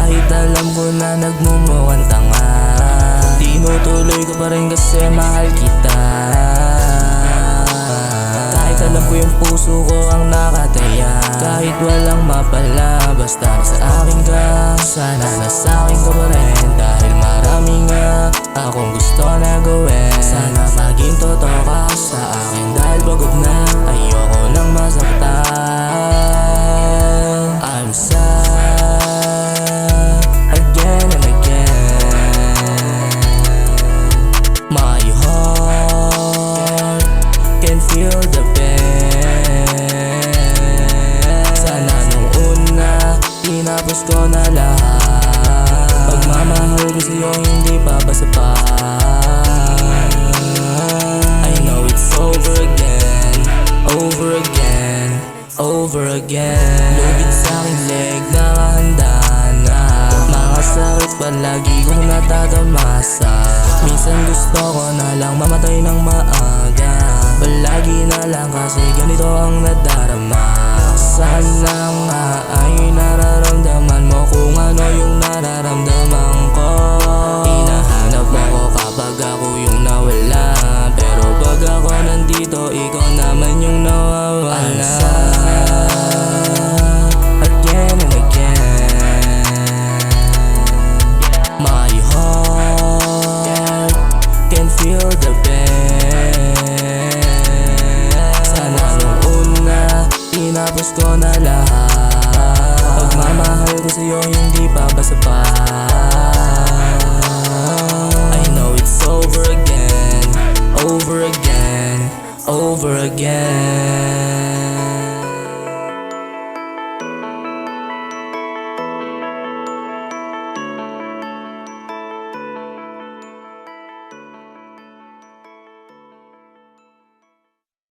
Kahit alam ko na nagmumukhang tanga, tinutuloy ko pa rin kasi mahal kita. Kahit alam ko yung puso ko ang nakataya, kahit walang mapala, basta nasa akin ka. Sana nasa akin ka pa rin, dahil marami nga akong gusto na gawin. Sana maging totoo ka sa akin, dahil pagod na ayoko nang masaktan. I'm sad again and again. My heart can feel the pain. Sana nung una tinapos ko na lahat. Pagmamahal ko sa'yo hindi pa sapat. I know it's over again, over again, over again. Lubid sa'king leg, nakahanda na. Mga sakit palagi kong natatamasa. Minsan gusto ko na lang mamatay ng maaga. Palagi na lang kasi ganito ang nadarama. Sana nga ay nararamdaman mo kung ano yung nararamdaman ko. Hinahanap mo ko kapag ako yung nawala, pero pag ako nandito, ikaw naman yung nawawala. Again and again. My heart can feel the pain. Sana nung una tinapos ko na lahat. Pagmamahal ko sa'yo hindi pa sapat. I know it's over again, over again, over again.